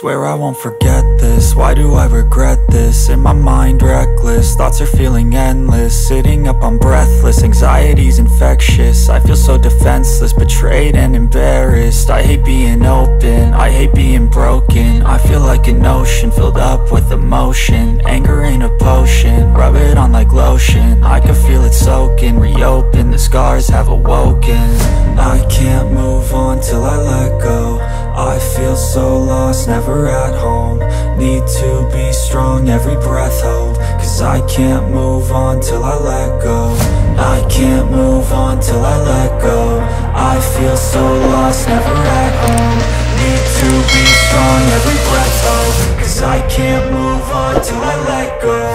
Swear I won't forget this, why do I regret this? In my mind reckless, thoughts are feeling endless. Sitting up I'm breathless, anxiety's infectious. I feel so defenseless, betrayed and embarrassed. I hate being open, I hate being broken. I feel like an ocean filled up with emotion. Anger ain't a potion, rub it on like lotion. I can feel it soaking, reopen, the scars have awoken. I can't move on till I let go. I feel so lost, never at home. Need to be strong, every breath hold. Cause I can't move on till I let go. I can't move on till I let go. I feel so lost, never at home. Need to be strong, every breath hold. Cause I can't move on till I let go.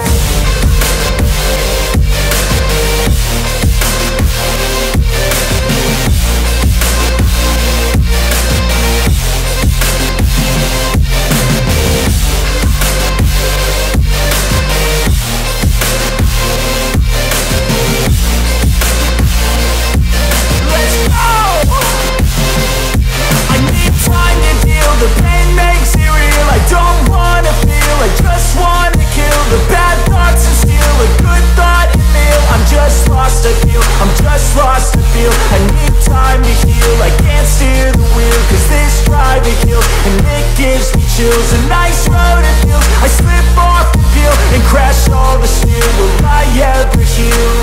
A nice road it feels. I slip off the peel and crash all the steel. Will I ever heal?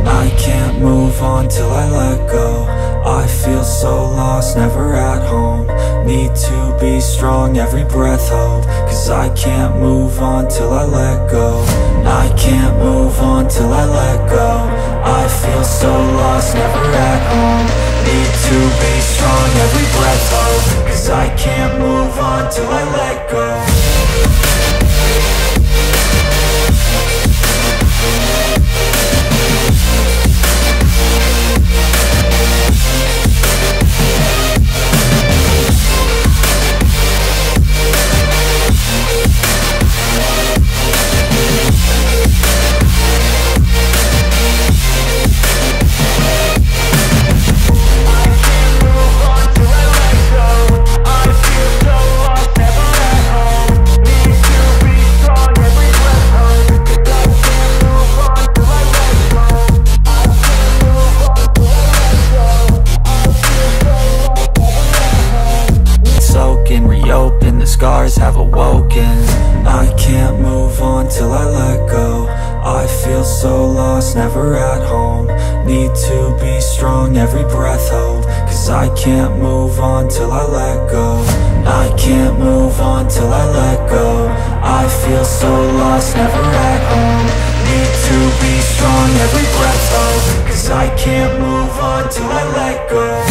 I can't move on till I let go. I feel so lost, never at home. Need to be strong, every breath hold. Cause I can't move on till I let go. I can't move on till I let go. I feel so lost, never at home. Need to be strong, every breath hold. Cause I can't move on till I let go. Reopen, the scars have awoken. I can't move on till I let go. I feel so lost, never at home. Need to be strong, every breath hold. Cause I can't move on till I let go. I can't move on till I let go. I feel so lost, never at home. Need to be strong, every breath hold. Cause I can't move on till I let go.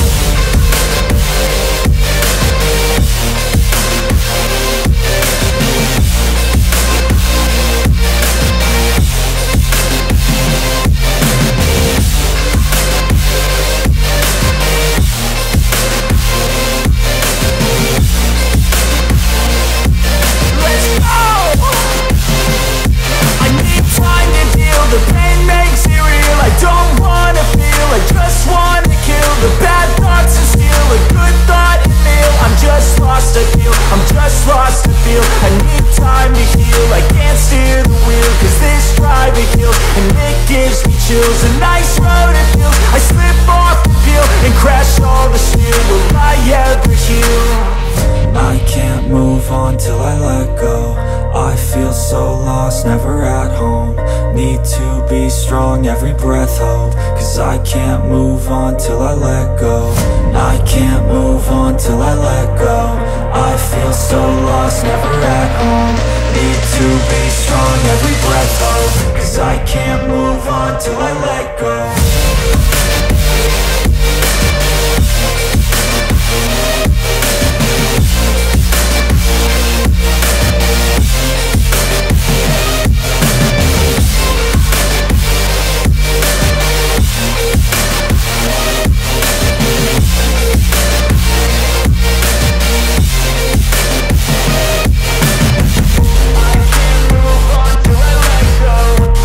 A nice road it feels. I slip off the peel and crash all the steel. Will I ever heal? I can't move on till I let go. I feel so lost, never at home. Need to be strong, every breath hold. Cause I can't move on till I let go. I can't move on till I let go. I feel so lost, never at home. Need to be strong, every breath hold. Cause I can't move on till I let go.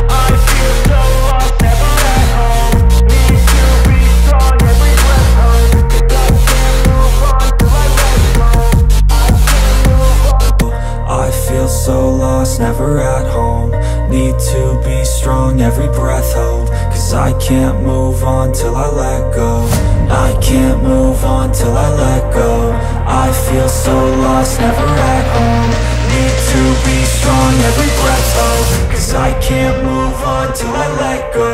I feel so lost, never at home. Need to can't move on till I let go. I can't move on till I let go. I feel so lost, never at home. Need to be strong, every breath hold. Cause I can't move on till I let go.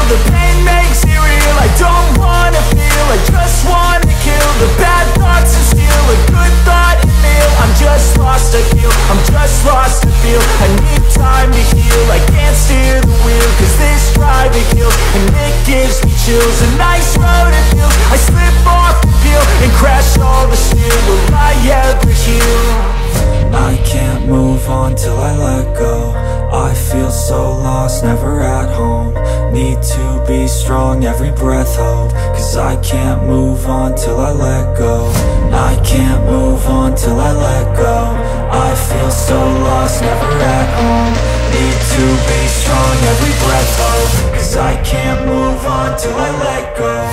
The pain makes it real, I don't wanna feel, I just wanna kill the bad thoughts and steal a good thought and meal. I'm just lost to feel, I'm just lost to feel. I need time to heal, I can't steer the wheel. Cause this drive it kills, and it gives me chills. A nice road it feels, I slip off the peel and crash all the steel. Will I ever heal? I can't move on till I let go. I feel so lost, never at home. Need to be strong, every breath hold. Cause I can't move on till I let go. I can't move on till I let go. I feel so lost, never at home. Need to be strong, every breath hold. Cause I can't move on till I let go.